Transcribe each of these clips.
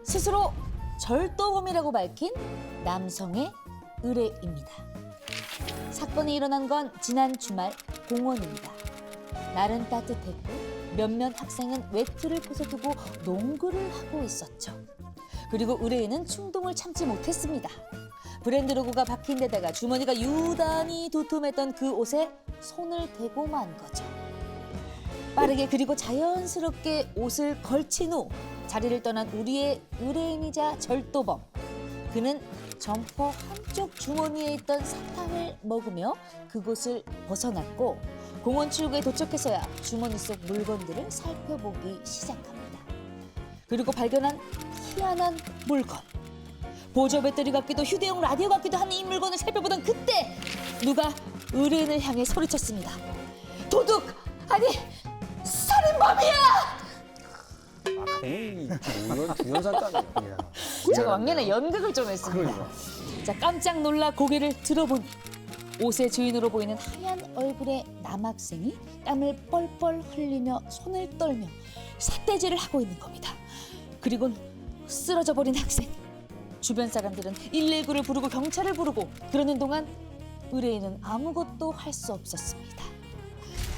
스스로 절도범이라고 밝힌 남성의 의뢰입니다. 사건이 일어난 건 지난 주말 공원입니다. 날은 따뜻했고 몇몇 학생은 외투를 벗어두고 농구를 하고 있었죠. 그리고 의뢰인은 충동을 참지 못했습니다. 브랜드 로고가 박힌 데다가 주머니가 유단히 두툼했던 그 옷에 손을 대고 만 거죠. 빠르게 그리고 자연스럽게 옷을 걸친 후 자리를 떠난 우리의 의뢰인이자 절도범. 그는 점퍼 한쪽 주머니에 있던 사탕을 먹으며 그곳을 벗어났고 공원 출구에 도착해서야 주머니 속 물건들을 살펴보기 시작합니다. 그리고 발견한 희한한 물건. 보조 배터리 같기도 휴대용 라디오 같기도 한 이 물건을 살펴보던 그때 누가 의뢰인을 향해 소리쳤습니다. 도둑! 아니 살인범이야! 이건 두연산감이야. 제가 왕년에 연극을 좀 했습니다. 그러니까. 자, 깜짝 놀라 고개를 들어보니 옷의 주인으로 보이는 하얀 얼굴의 남학생이 땀을 뻘뻘 흘리며 손을 떨며 삿대질을 하고 있는 겁니다. 그리곤 쓰러져 버린 학생. 주변 사람들은 119를 부르고 경찰을 부르고 그러는 동안 의뢰인은 아무것도 할 수 없었습니다.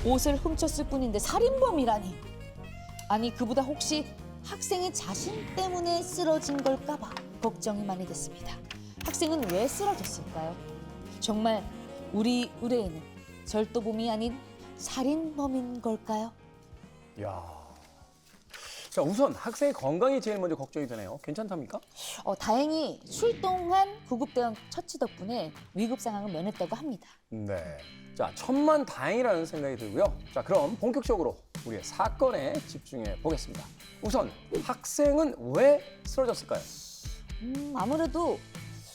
옷을 훔쳤을 뿐인데 살인범이라니. 아니 그보다 혹시 학생이 자신 때문에 쓰러진 걸까 봐 걱정이 많이 됐습니다. 학생은 왜 쓰러졌을까요? 정말 우리 의뢰인은 절도범이 아닌 살인범인 걸까요? 야. 자, 우선 학생의 건강이 제일 먼저 걱정이 되네요. 괜찮답니까? 다행히 출동한 구급대원 처치 덕분에 위급 상황은 면했다고 합니다. 네. 자, 천만 다행이라는 생각이 들고요. 자, 그럼 본격적으로 우리의 사건에 집중해 보겠습니다. 우선 학생은 왜 쓰러졌을까요? 아무래도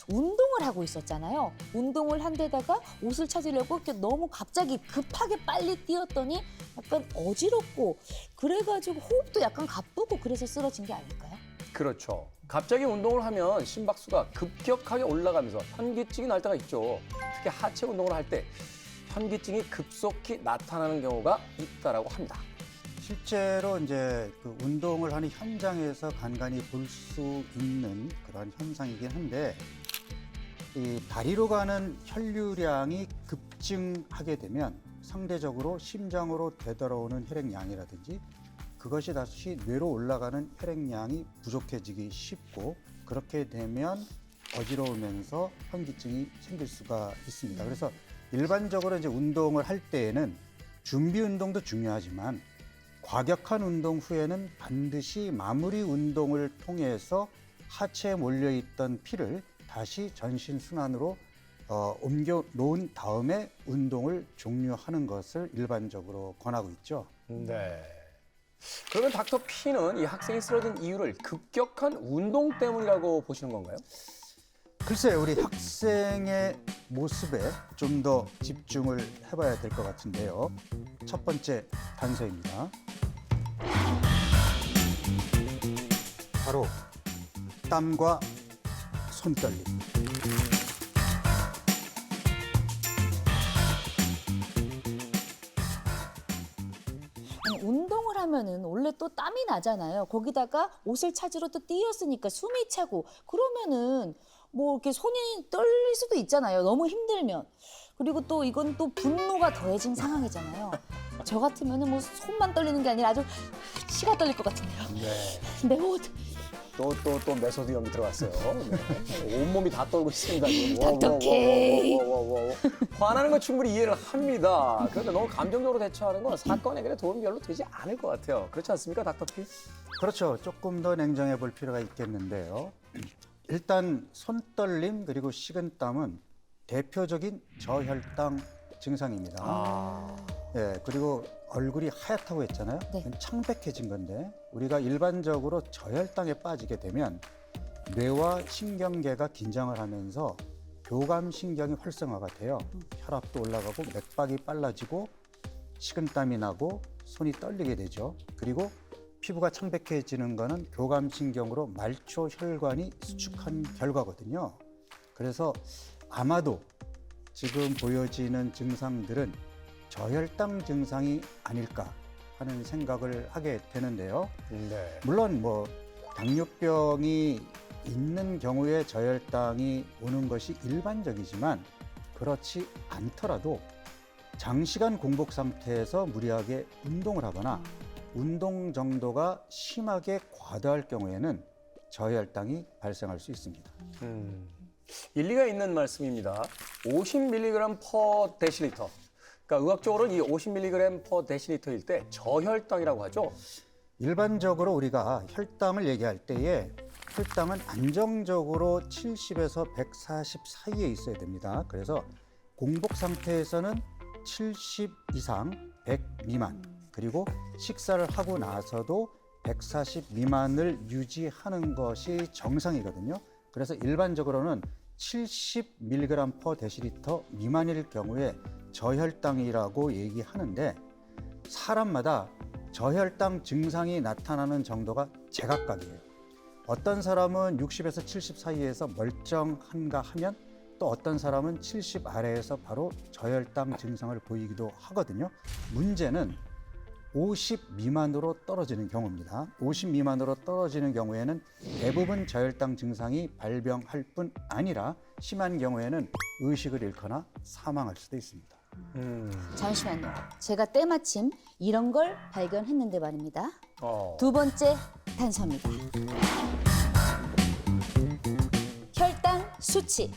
운동을 하고 있었잖아요. 운동을 한 데다가 옷을 찾으려고 이렇게 너무 갑자기 급하게 빨리 뛰었더니 약간 어지럽고 그래가지고 호흡도 약간 가쁘고 그래서 쓰러진 게 아닐까요? 그렇죠. 갑자기 운동을 하면 심박수가 급격하게 올라가면서 현기증이 날 때가 있죠. 특히 하체 운동을 할 때 현기증이 급속히 나타나는 경우가 있다라고 합니다. 실제로 이제 그 운동을 하는 현장에서 간간히 볼 수 있는 그런 현상이긴 한데 이 다리로 가는 혈류량이 급증하게 되면 상대적으로 심장으로 되돌아오는 혈액량이라든지 그것이 다시 뇌로 올라가는 혈액량이 부족해지기 쉽고 그렇게 되면 어지러우면서 현기증이 생길 수가 있습니다. 그래서 일반적으로 이제 운동을 할 때에는 준비 운동도 중요하지만 과격한 운동 후에는 반드시 마무리 운동을 통해서 하체에 몰려있던 피를 다시 전신 순환으로 옮겨 놓은 다음에 운동을 종료하는 것을 일반적으로 권하고 있죠. 네. 그러면 닥터 P는 이 학생이 쓰러진 이유를 급격한 운동 때문이라고 보시는 건가요? 글쎄 우리 학생의 모습에 좀 더 집중을 해봐야 될 것 같은데요. 첫 번째 단서입니다. 바로 땀과 손떨림. 아니, 운동을 하면은 원래 또 땀이 나잖아요. 거기다가 옷을 찾으러 또 뛰었으니까 숨이 차고 그러면은 뭐 이렇게 손이 떨릴 수도 있잖아요. 너무 힘들면. 그리고 또 이건 또 분노가 더해진 상황이잖아요. 저 같으면은 뭐 손만 떨리는 게 아니라 아주 치가 떨릴 것 같은데요. 네. 내 옷. 또 메소드 연기 들어갔어요. 네. 온몸이 다 떨고 있습니다. 지금. 답답해. 화나는 건 충분히 이해를 합니다. 그런데 너무 감정적으로 대처하는 건 사건 해결에 도움이 별로 되지 않을 것 같아요. 그렇지 않습니까, 닥터 P? 그렇죠. 조금 더 냉정해 볼 필요가 있겠는데요. 일단 손떨림 그리고 식은땀은 대표적인 저혈당 증상입니다. 예, 그리고 얼굴이 하얗다고 했잖아요. 네. 창백해진 건데 우리가 일반적으로 저혈당에 빠지게 되면 뇌와 신경계가 긴장을 하면서 교감신경이 활성화가 돼요. 혈압도 올라가고 맥박이 빨라지고 식은땀이 나고 손이 떨리게 되죠. 그리고 피부가 창백해지는 거는 교감신경으로 말초 혈관이 수축한 결과거든요. 그래서 아마도 지금 보여지는 증상들은 저혈당 증상이 아닐까 하는 생각을 하게 되는데요. 네. 물론 뭐 당뇨병이 있는 경우에 저혈당이 오는 것이 일반적이지만 그렇지 않더라도 장시간 공복 상태에서 무리하게 운동을 하거나 운동 정도가 심하게 과다할 경우에는 저혈당이 발생할 수 있습니다. 일리가 있는 말씀입니다. 50mg per 데시리터. 그러니까 의학적으로는 이 50mg per 데시리터일 때 저혈당이라고 하죠. 일반적으로 우리가 혈당을 얘기할 때에 혈당은 안정적으로 70에서 140 사이에 있어야 됩니다. 그래서 공복 상태에서는 70 이상, 100 미만, 그리고 식사를 하고 나서도 140 미만을 유지하는 것이 정상이거든요. 그래서 일반적으로는 70mg per 데시리터 미만일 경우에 저혈당이라고 얘기하는데 사람마다 저혈당 증상이 나타나는 정도가 제각각이에요. 어떤 사람은 60에서 70 사이에서 멀쩡한가 하면 또 어떤 사람은 70 아래에서 바로 저혈당 증상을 보이기도 하거든요. 문제는 50 미만으로 떨어지는 경우입니다. 50 미만으로 떨어지는 경우에는 대부분 저혈당 증상이 발병할 뿐 아니라 심한 경우에는 의식을 잃거나 사망할 수도 있습니다. 잠시만요. 제가 때마침 이런 걸 발견했는데 말입니다. 어. 두 번째 단서입니다. 혈당 수치.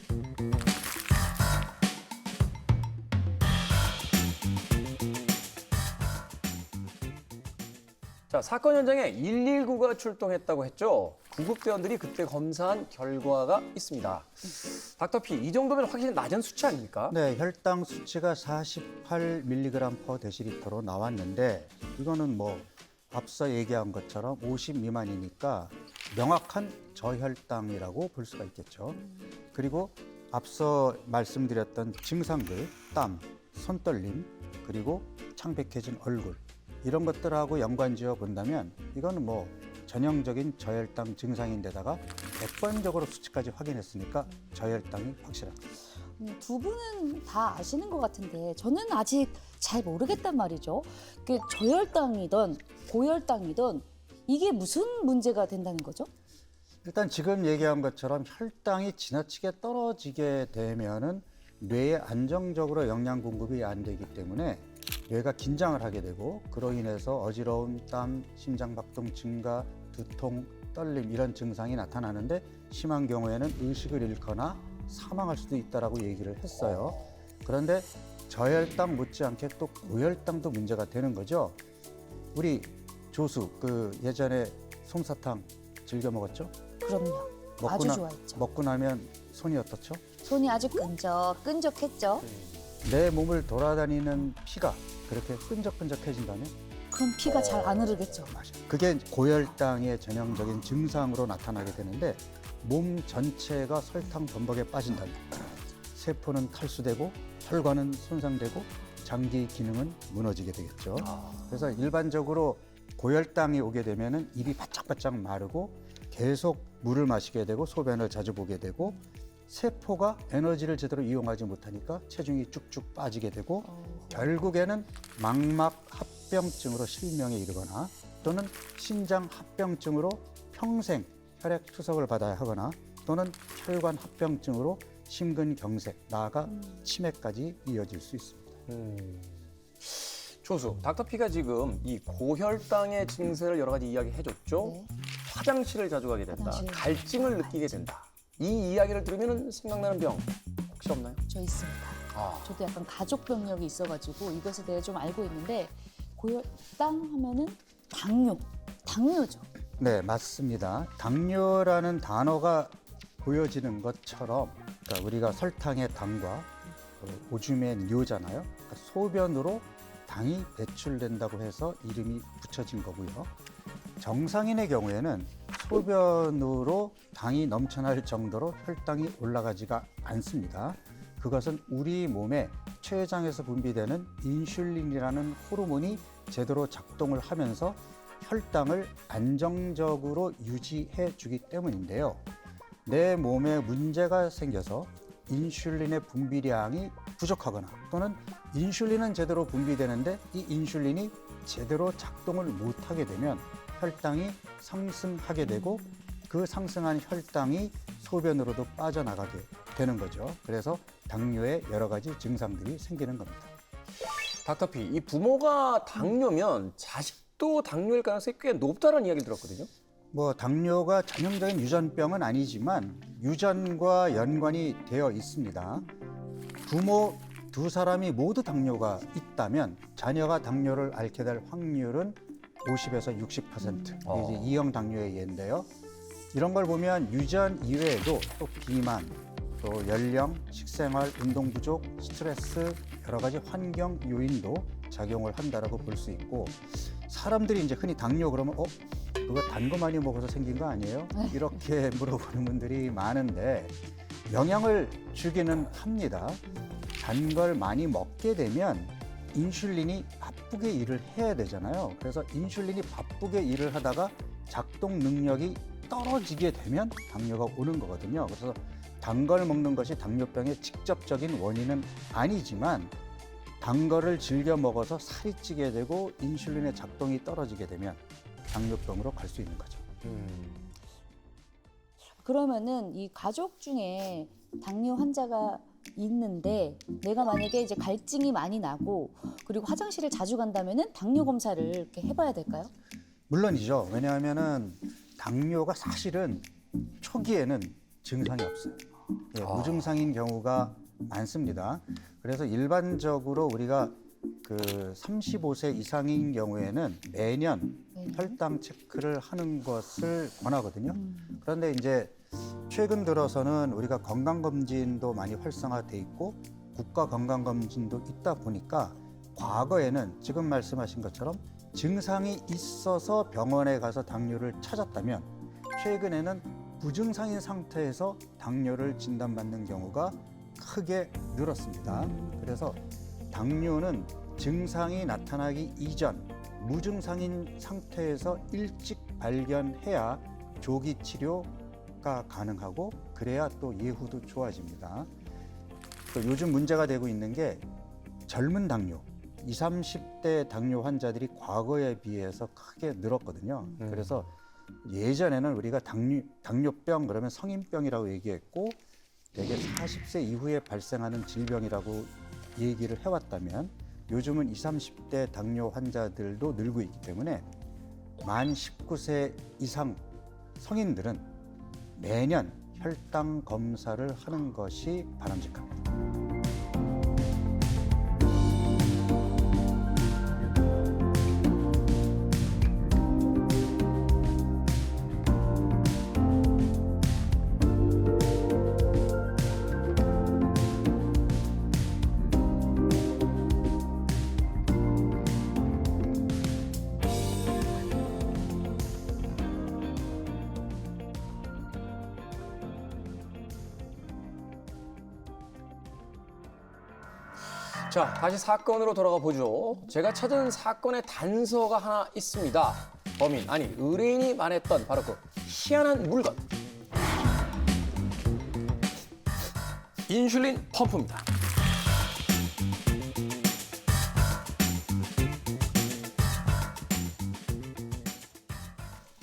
자, 사건 현장에 119가 출동했다고 했죠. 구급대원들이 그때 검사한 결과가 있습니다. 닥터피, 이 정도면 확실히 낮은 수치 아닙니까? 네, 혈당 수치가 48mg per 데시리터로 나왔는데 이거는 뭐 앞서 얘기한 것처럼 50 미만이니까 명확한 저혈당이라고 볼 수가 있겠죠. 그리고 앞서 말씀드렸던 증상들, 땀, 손떨림, 그리고 창백해진 얼굴 이런 것들하고 연관지어 본다면 이거는 뭐 전형적인 저혈당 증상인데다가 객관적으로 수치까지 확인했으니까 저혈당이 확실합니다. 두 분은 다 아시는 것 같은데 저는 아직 잘 모르겠단 말이죠. 그 저혈당이든 고혈당이든 이게 무슨 문제가 된다는 거죠? 일단 지금 얘기한 것처럼 혈당이 지나치게 떨어지게 되면은 뇌에 안정적으로 영양 공급이 안 되기 때문에 뇌가 긴장을 하게 되고 그로 인해서 어지러움, 땀, 심장박동 증가, 두통, 떨림 이런 증상이 나타나는데 심한 경우에는 의식을 잃거나 사망할 수도 있다라고 얘기를 했어요. 그런데 저혈당 못지않게 또 고혈당도 문제가 되는 거죠. 우리 조수 예전에 솜사탕 즐겨 먹었죠? 그럼요. 아주 좋아했죠. 먹고 나면 손이 어떻죠? 손이 아주 끈적했죠. 내 몸을 돌아다니는 피가 그렇게 끈적끈적해진다면 그럼 피가 잘 안 흐르겠죠. 그게 고혈당의 전형적인 증상으로 나타나게 되는데 몸 전체가 설탕 범벅에 빠진다면 세포는 탈수되고 혈관은 손상되고 장기 기능은 무너지게 되겠죠. 그래서 일반적으로 고혈당이 오게 되면은 입이 바짝바짝 마르고 계속 물을 마시게 되고 소변을 자주 보게 되고 세포가 에너지를 제대로 이용하지 못하니까 체중이 쭉쭉 빠지게 되고 결국에는 망막 합병증으로 실명에 이르거나 또는 신장 합병증으로 평생 혈액 투석을 받아야 하거나 또는 혈관 합병증으로 심근경색, 나아가 치매까지 이어질 수 있습니다. 조수, 닥터피가 지금 이 고혈당의 증세를 여러 가지 이야기해줬죠. 네. 화장실을 자주 가게 된다. 화장실. 갈증을 느끼게 된다. 이 이야기를 들으면 생각나는 병 혹시 없나요? 저 있습니다. 저도 약간 가족 병력이 있어가지고 이것에 대해 좀 알고 있는데 고혈당 하면은 당뇨죠. 네, 맞습니다. 당뇨라는 단어가 보여지는 것처럼 그러니까 우리가 설탕의 당과 오줌의 뇨잖아요. 그러니까 소변으로 당이 배출된다고 해서 이름이 붙여진 거고요. 정상인의 경우에는 소변으로 당이 넘쳐날 정도로 혈당이 올라가지가 않습니다. 그것은 우리 몸에 췌장에서 분비되는 인슐린이라는 호르몬이 제대로 작동을 하면서 혈당을 안정적으로 유지해 주기 때문인데요. 내 몸에 문제가 생겨서 인슐린의 분비량이 부족하거나 또는 인슐린은 제대로 분비되는데 이 인슐린이 제대로 작동을 못하게 되면 혈당이 상승하게 되고 그 상승한 혈당이 소변으로도 빠져나가게 되는 거죠. 그래서 당뇨의 여러 가지 증상들이 생기는 겁니다. 닥터피, 이 부모가 당뇨면 자식도 당뇨일 가능성이 꽤 높다는 이야기를 들었거든요. 뭐 당뇨가 전형적인 유전병은 아니지만 유전과 연관이 되어 있습니다. 부모 두 사람이 모두 당뇨가 있다면 자녀가 당뇨를 앓게 될 확률은 50에서 60%. 이제 이형 당뇨의 예인데요. 이런 걸 보면 유전 이외에도 또 비만, 또 연령, 식생활, 운동 부족, 스트레스, 여러 가지 환경 요인도 작용을 한다라고 볼 수 있고, 사람들이 이제 흔히 당뇨 그러면 그거 단 거 많이 먹어서 생긴 거 아니에요? 이렇게 물어보는 분들이 많은데 영향을 주기는 합니다. 단 걸 많이 먹게 되면 인슐린이 바쁘게 일을 해야 되잖아요. 그래서 인슐린이 바쁘게 일을 하다가 작동 능력이 떨어지게 되면 당뇨가 오는 거거든요. 그래서 단 걸 먹는 것이 당뇨병의 직접적인 원인은 아니지만 단 거를 즐겨 먹어서 살이 찌게 되고 인슐린의 작동이 떨어지게 되면 당뇨병으로 갈 수 있는 거죠. 그러면은 이 가족 중에 당뇨 환자가 있는데 내가 만약에 이제 갈증이 많이 나고 그리고 화장실을 자주 간다면은 당뇨 검사를 이렇게 해봐야 될까요? 물론이죠. 왜냐하면은 당뇨가 사실은 초기에는 증상이 없어요. 예, 무증상인 경우가 많습니다. 그래서 일반적으로 우리가 그 35세 이상인 경우에는 매년 혈당 체크를 하는 것을 권하거든요. 그런데 이제 최근 들어서는 우리가 건강검진도 많이 활성화돼 있고 국가 건강검진도 있다 보니까 과거에는 지금 말씀하신 것처럼 증상이 있어서 병원에 가서 당뇨를 찾았다면 최근에는 부증상인 상태에서 당뇨를 진단받는 경우가 크게 늘었습니다. 그래서 당뇨는 증상이 나타나기 이전 무증상인 상태에서 일찍 발견해야 조기 치료가 가능하고 그래야 또 예후도 좋아집니다. 또 요즘 문제가 되고 있는 게 젊은 당뇨, 20, 30대 당뇨 환자들이 과거에 비해서 크게 늘었거든요. 그래서 예전에는 우리가 당뇨병 그러면 성인병이라고 얘기했고 대개 40세 이후에 발생하는 질병이라고 얘기를 해왔다면 요즘은 20, 30대 당뇨 환자들도 늘고 있기 때문에 만 19세 이상 성인들은 매년 혈당 검사를 하는 것이 바람직합니다. 자, 다시 사건으로 돌아가 보죠. 제가 찾은 사건의 단서가 하나 있습니다. 범인, 아니 의뢰인이 말했던 바로 그 희한한 물건. 인슐린 펌프입니다.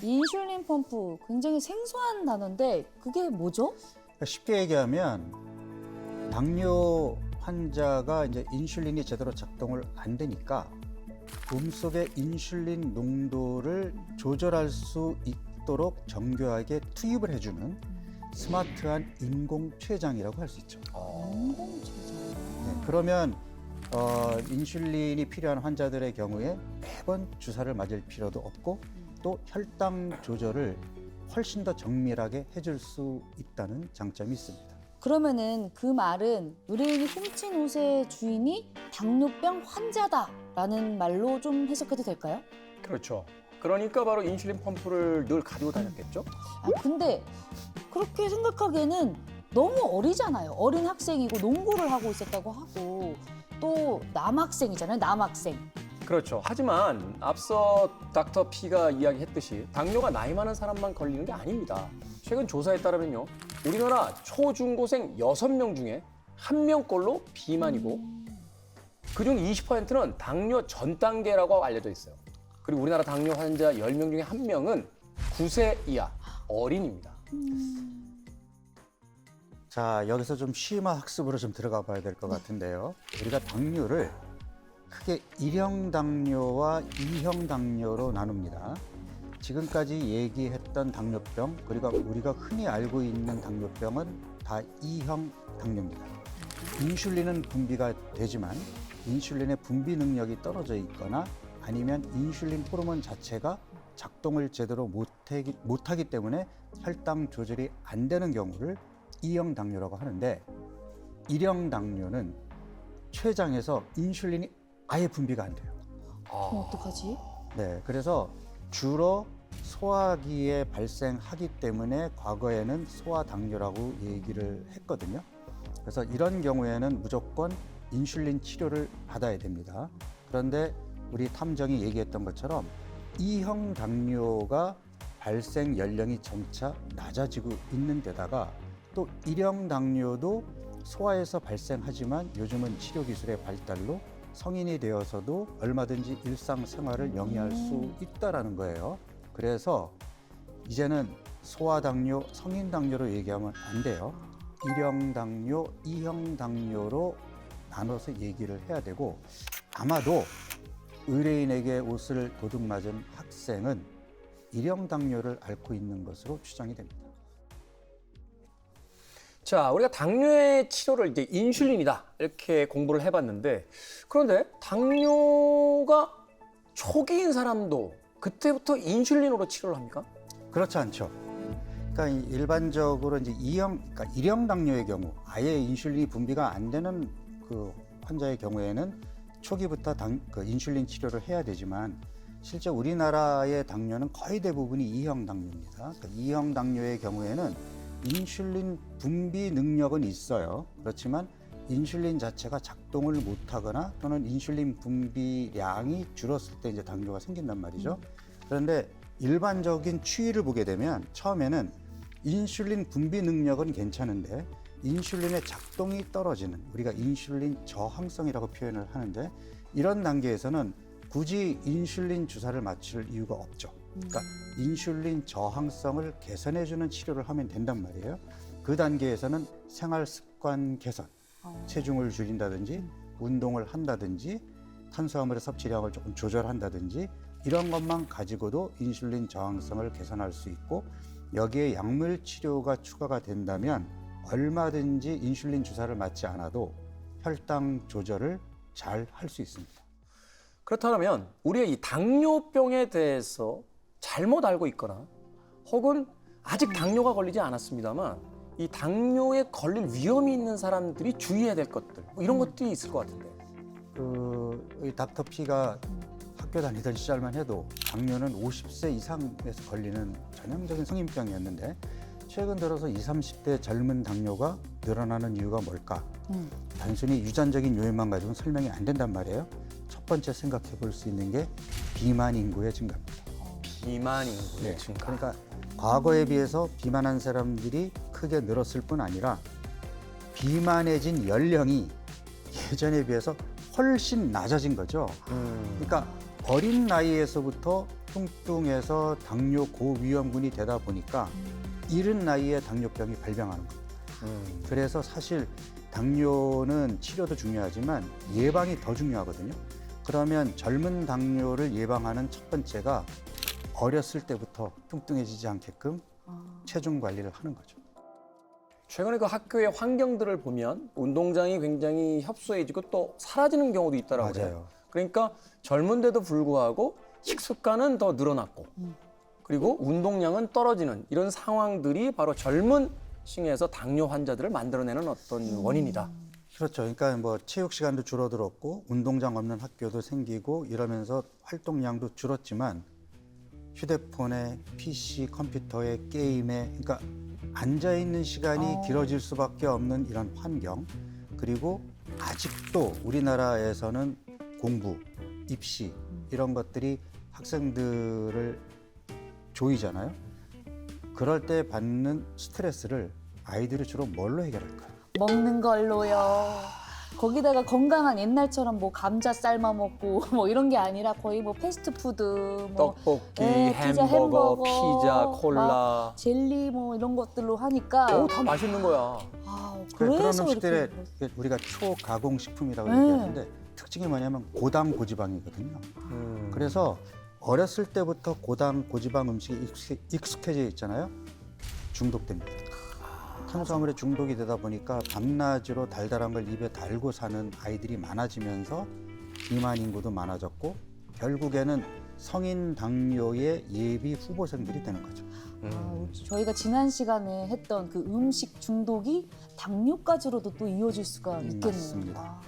인슐린 펌프 굉장히 생소한 단어인데 그게 뭐죠? 그러니까 쉽게 얘기하면 당뇨 환자가 이제 인슐린이 제대로 작동을 안 되니까 몸속의 인슐린 농도를 조절할 수 있도록 정교하게 투입을 해주는 스마트한 인공 췌장이라고 할 수 있죠. 네, 그러면 인슐린이 필요한 환자들의 경우에 매번 주사를 맞을 필요도 없고 또 혈당 조절을 훨씬 더 정밀하게 해줄 수 있다는 장점이 있습니다. 그러면은 그 말은 의뢰인이 훔친 옷의 주인이 당뇨병 환자다라는 말로 좀 해석해도 될까요? 그렇죠. 그러니까 바로 인슐린 펌프를 늘 가지고 다녔겠죠? 아, 근데 그렇게 생각하기에는 너무 어리잖아요. 어린 학생이고 농구를 하고 있었다고 하고 또 남학생이잖아요. 남학생. 그렇죠. 하지만 앞서 닥터 P가 이야기했듯이 당뇨가 나이 많은 사람만 걸리는 게 아닙니다. 최근 조사에 따르면요. 우리나라 초중고생 6명 중에 1명꼴로 비만이고 그중 20%는 당뇨 전 단계라고 알려져 있어요. 그리고 우리나라 당뇨 환자 10명 중에 1명은 9세 이하 어린입니다. 자, 여기서 좀 심화 학습으로 좀 들어가 봐야 될 것 같은데요. 우리가 당뇨를 크게 1형 당뇨와 2형 당뇨로 나눕니다. 지금까지 얘기했던 당뇨병, 그리고 우리가 흔히 알고 있는 당뇨병은 다 2형 당뇨입니다. 인슐린은 분비가 되지만 인슐린의 분비 능력이 떨어져 있거나 아니면 인슐린 호르몬 자체가 작동을 제대로 못하기 때문에 혈당 조절이 안 되는 경우를 2형 당뇨라고 하는데, 1형 당뇨는 췌장에서 인슐린이 아예 분비가 안 돼요. 그럼 어떡하지? 네, 그래서 주로 소화기에 발생하기 때문에 과거에는 소아당뇨라고 얘기를 했거든요. 그래서 이런 경우에는 무조건 인슐린 치료를 받아야 됩니다. 그런데 우리 탐정이 얘기했던 것처럼 2형 당뇨가 발생 연령이 점차 낮아지고 있는 데다가 또 1형 당뇨도 소아에서 발생하지만 요즘은 치료 기술의 발달로 성인이 되어서도 얼마든지 일상생활을 영위할 수 있다라는 거예요. 그래서 이제는 소아당뇨, 성인당뇨로 얘기하면 안 돼요. 1형 당뇨, 2형 당뇨로 나눠서 얘기를 해야 되고, 아마도 의뢰인에게 옷을 도둑맞은 학생은 1형 당뇨를 앓고 있는 것으로 추정이 됩니다. 자, 우리가 당뇨의 치료를 이제 인슐린이다 이렇게 공부를 해봤는데, 그런데 당뇨가 초기인 사람도 그때부터 인슐린으로 치료를 합니까? 그렇지 않죠. 그러니까 일반적으로 이제 1형 당뇨의 경우, 아예 인슐린이 분비가 안 되는 그 환자의 경우에는 초기부터 인슐린 치료를 해야 되지만, 실제 우리나라의 당뇨는 거의 대부분이 2형 당뇨입니다. 그러니까 2형 당뇨의 경우에는 인슐린 분비 능력은 있어요. 그렇지만 인슐린 자체가 작동을 못하거나 또는 인슐린 분비량이 줄었을 때 이제 당뇨가 생긴단 말이죠. 그런데 일반적인 추이를 보게 되면 처음에는 인슐린 분비 능력은 괜찮은데 인슐린의 작동이 떨어지는, 우리가 인슐린 저항성이라고 표현을 하는데, 이런 단계에서는 굳이 인슐린 주사를 맞출 이유가 없죠. 그러니까 인슐린 저항성을 개선해주는 치료를 하면 된단 말이에요. 그 단계에서는 생활 습관 개선, 체중을 줄인다든지 운동을 한다든지 탄수화물의 섭취량을 조금 조절한다든지 이런 것만 가지고도 인슐린 저항성을 개선할 수 있고, 여기에 약물 치료가 추가가 된다면 얼마든지 인슐린 주사를 맞지 않아도 혈당 조절을 잘 할 수 있습니다. 그렇다면 우리가 이 당뇨병에 대해서 잘못 알고 있거나 혹은 아직 당뇨가 걸리지 않았습니다만 이 당뇨에 걸릴 위험이 있는 사람들이 주의해야 될 것들, 뭐 이런 것들이 있을 것 같은데. 이 닥터피가 학교 다니던 시절만 해도 당뇨는 50세 이상에서 걸리는 전형적인 성인병이었는데, 최근 들어서 20, 30대 젊은 당뇨가 늘어나는 이유가 뭘까? 단순히 유전적인 요인만 가지고는 설명이 안 된단 말이에요. 첫 번째 생각해 볼 수 있는 게 비만 인구의 증가입니다. 비만 인구의 증가. 그러니까 과거에 비해서 비만한 사람들이 크게 늘었을 뿐 아니라 비만해진 연령이 예전에 비해서 훨씬 낮아진 거죠. 그러니까 어린 나이에서부터 뚱뚱해서 당뇨 고위험군이 되다 보니까 이른 나이에 당뇨병이 발병하는 겁니다. 그래서 사실 당뇨는 치료도 중요하지만 예방이 더 중요하거든요. 그러면 젊은 당뇨를 예방하는 첫 번째가 어렸을 때부터 뚱뚱해지지 않게끔 체중 관리를 하는 거죠. 최근에 그 학교의 환경들을 보면 운동장이 굉장히 협소해지고 또 사라지는 경우도 있다라고 맞아요. 해요. 그러니까 젊은데도 불구하고 식습관은 더 늘어났고 그리고 운동량은 떨어지는 이런 상황들이 바로 젊은 층에서 당뇨 환자들을 만들어내는 어떤 원인이다. 그렇죠. 그러니까 뭐 체육 시간도 줄어들었고 운동장 없는 학교도 생기고 이러면서 활동량도 줄었지만 휴대폰에 PC, 컴퓨터에 게임에, 그러니까 앉아 있는 시간이 길어질 수밖에 없는 이런 환경, 그리고 아직도 우리나라에서는 공부, 입시 이런 것들이 학생들을 조이잖아요. 그럴 때 받는 스트레스를 아이들이 주로 뭘로 해결할까요? 먹는 걸로요. 거기다가 건강한 옛날처럼 뭐 감자 삶아 먹고 뭐 이런 게 아니라 거의 뭐 패스트푸드, 뭐 떡볶이, 피자, 햄버거, 피자, 콜라. 막 젤리 뭐 이런 것들로 하니까 오, 다 맛있는 거야. 그런 그래서 음식들에 이렇게 우리가 초가공식품이라고 네. 얘기하는데 특징이 뭐냐면 고당 고지방이거든요. 그래서 어렸을 때부터 고당 고지방 음식이 익숙해져 있잖아요. 중독됩니다. 탄수화물에 중독이 되다 보니까 밤낮으로 달달한 걸 입에 달고 사는 아이들이 많아지면서 비만 인구도 많아졌고 결국에는 성인 당뇨의 예비 후보생들이 되는 거죠. 저희가 지난 시간에 했던 그 음식 중독이 당뇨까지로도 또 이어질 수가 있겠네요. 맞습니다.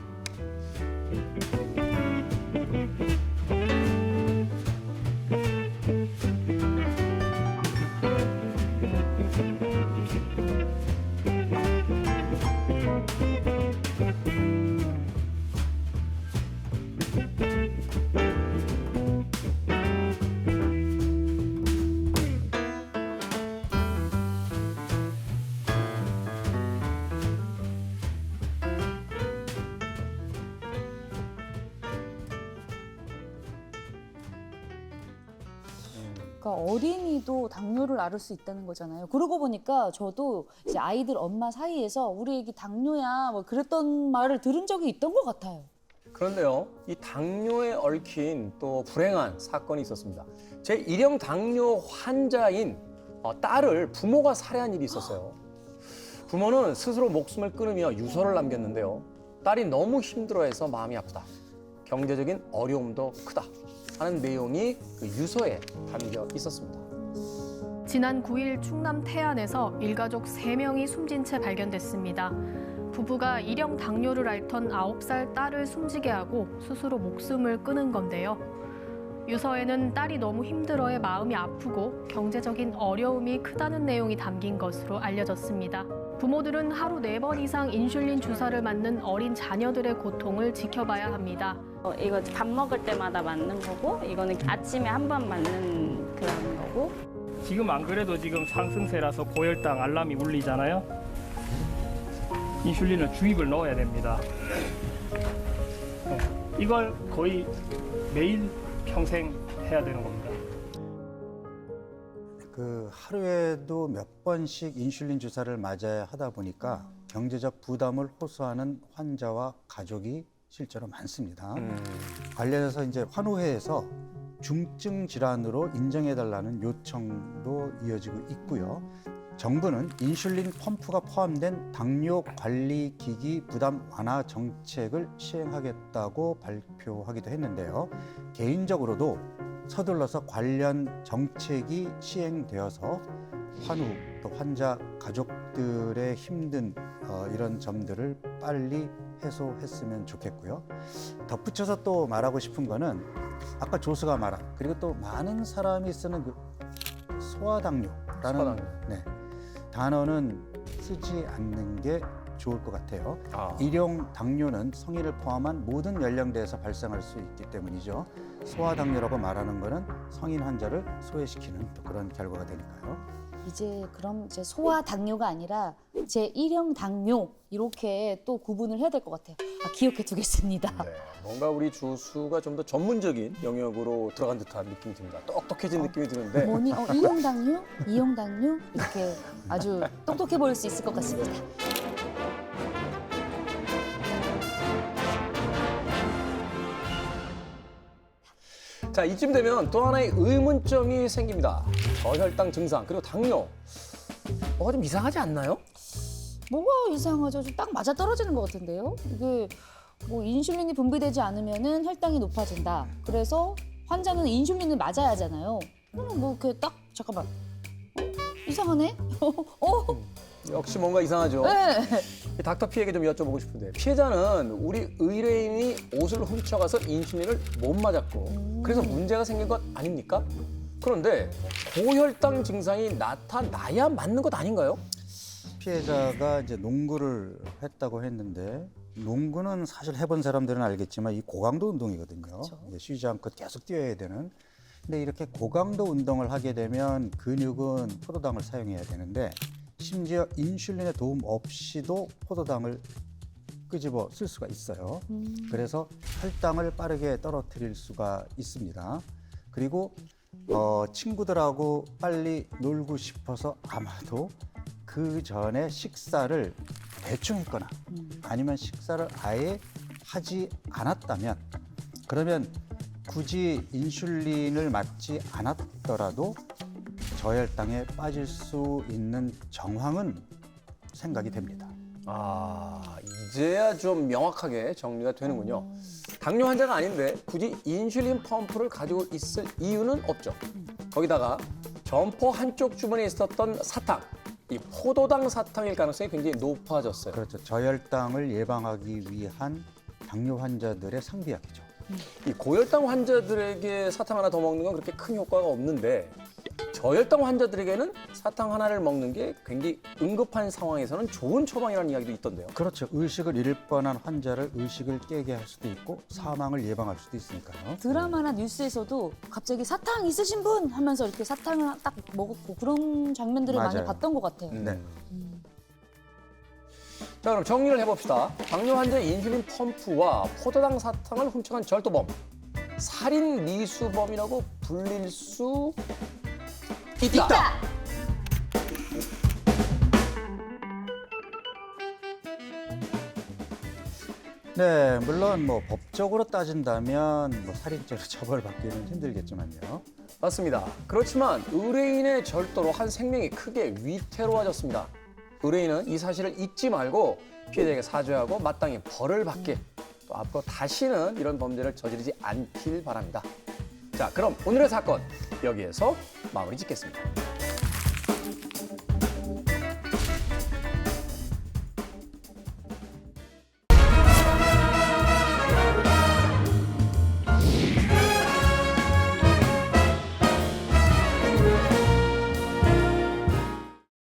그러니까 어린이도 당뇨를 앓을 수 있다는 거잖아요. 그러고 보니까 저도 이제 아이들 엄마 사이에서 우리 애기 당뇨야 뭐 그랬던 말을 들은 적이 있던 것 같아요. 그런데요, 이 당뇨에 얽힌 또 불행한 사건이 있었습니다. 제1형 당뇨 환자인 딸을 부모가 살해한 일이 있었어요. 부모는 스스로 목숨을 끊으며 유서를 남겼는데요. 딸이 너무 힘들어해서 마음이 아프다. 경제적인 어려움도 크다. 하는 내용이 그 유서에 담겨 있었습니다. 지난 9일 충남 태안에서 일가족 3명이 숨진 채 발견됐습니다. 부부가 1형 당뇨를 앓던 9살 딸을 숨지게 하고 스스로 목숨을 끊은 건데요. 유서에는 딸이 너무 힘들어해 마음이 아프고 경제적인 어려움이 크다는 내용이 담긴 것으로 알려졌습니다. 부모들은 하루 4번 이상 인슐린 주사를 맞는 어린 자녀들의 고통을 지켜봐야 합니다. 이거 밥 먹을 때마다 맞는 거고 이거는 아침에 한 번 맞는 그런 거고. 지금 안 그래도 지금 상승세라서 고혈당 알람이 울리잖아요. 인슐린을 주입을 넣어야 됩니다. 이걸 거의 매일 평생 해야 되는 겁니다. 그 하루에도 몇 번씩 인슐린 주사를 맞아야 하다 보니까 경제적 부담을 호소하는 환자와 가족이 실제로 많습니다. 관련해서 이제 환우회에서 중증 질환으로 인정해달라는 요청도 이어지고 있고요. 정부는 인슐린 펌프가 포함된 당뇨 관리 기기 부담 완화 정책을 시행하겠다고 발표하기도 했는데요. 개인적으로도 서둘러서 관련 정책이 시행되어서 환우 또 환자 가족들의 힘든 이런 점들을 빨리 해소했으면 좋겠고요. 덧붙여서 또 말하고 싶은 거는 아까 조수가 말한 그리고 또 많은 사람이 쓰는 그 소아당뇨라는 소아당뇨. 네, 단어는 쓰지 않는 게 좋을 것 같아요. 일용 당뇨는 성인을 포함한 모든 연령대에서 발생할 수 있기 때문이죠. 소아당뇨라고 말하는 거는 성인 환자를 소외시키는 또 그런 결과가 되니까요. 이제 그럼 이제 소아 당뇨가 아니라 제1형 당뇨 이렇게 또 구분을 해야 될 것 같아요. 기억해 두겠습니다. 네, 뭔가 우리 주수가 좀 더 전문적인 영역으로 들어간 듯한 느낌이 듭니다. 똑똑해진 느낌이 드는데 뭐니? 1형 당뇨, 2형 당뇨 이렇게 아주 똑똑해 보일 수 있을 것 같습니다. 자, 이쯤 되면 또 하나의 의문점이 생깁니다. 저혈당 증상 그리고 당뇨. 뭐가 좀 이상하지 않나요? 뭐가 이상하죠? 좀 딱 맞아 떨어지는 것 같은데요? 이게 뭐 인슐린이 분비되지 않으면은 혈당이 높아진다. 그래서 환자는 인슐린을 맞아야 하잖아요. 그럼 뭐 이렇게 딱 잠깐만 이상하네? 역시 뭔가 이상하죠. 네. 이 닥터 P에게 좀 여쭤보고 싶은데 피해자는 우리 의뢰인이 옷을 훔쳐가서 인슐린을 못 맞았고 그래서 문제가 생긴 것 아닙니까? 그런데 고혈당 증상이 나타나야 맞는 것 아닌가요? 피해자가 이제 농구를 했다고 했는데 농구는 사실 해본 사람들은 알겠지만 이 고강도 운동이거든요. 그렇죠. 이게 쉬지 않고 계속 뛰어야 되는. 근데 이렇게 고강도 운동을 하게 되면 근육은 포도당을 사용해야 되는데 심지어 인슐린의 도움 없이도 포도당을 끄집어 쓸 수가 있어요. 그래서 혈당을 빠르게 떨어뜨릴 수가 있습니다. 그리고 친구들하고 빨리 놀고 싶어서 아마도 그 전에 식사를 대충 했거나 아니면 식사를 아예 하지 않았다면 그러면 굳이 인슐린을 맞지 않았더라도 저혈당에 빠질 수 있는 정황은 생각이 됩니다. 아, 이제야 좀 명확하게 정리가 되는군요. 당뇨 환자가 아닌데 굳이 인슐린 펌프를 가지고 있을 이유는 없죠. 거기다가 점포 한쪽 주머니에 있었던 사탕, 이 포도당 사탕일 가능성이 굉장히 높아졌어요. 그렇죠. 저혈당을 예방하기 위한 당뇨 환자들의 상비약이죠. 이 고혈당 환자들에게 사탕 하나 더 먹는 건 그렇게 큰 효과가 없는데 저혈당 환자들에게는 사탕 하나를 먹는 게 굉장히 응급한 상황에서는 좋은 처방이라는 이야기도 있던데요. 그렇죠. 의식을 잃을 뻔한 환자를 의식을 깨게 할 수도 있고 사망을 예방할 수도 있으니까요. 드라마나 뉴스에서도 갑자기 사탕 있으신 분 하면서 이렇게 사탕을 딱 먹었고 그런 장면들을 많이 맞아요. 봤던 것 같아요. 네. 자, 그럼 정리를 해봅시다. 당뇨 환자의 인슐린 펌프와 포도당 사탕을 훔쳐간 절도범, 살인 미수범이라고 불릴 수 있다. 네, 물론 뭐 법적으로 따진다면 뭐 살인죄로 처벌받기는 힘들겠지만요. 맞습니다. 그렇지만 의뢰인의 절도로 한 생명이 크게 위태로워졌습니다. 의뢰인은 이 사실을 잊지 말고 피해자에게 사죄하고 마땅히 벌을 받게, 또 앞으로 다시는 이런 범죄를 저지르지 않길 바랍니다. 자, 그럼 오늘의 사건 여기에서 마무리 짓겠습니다.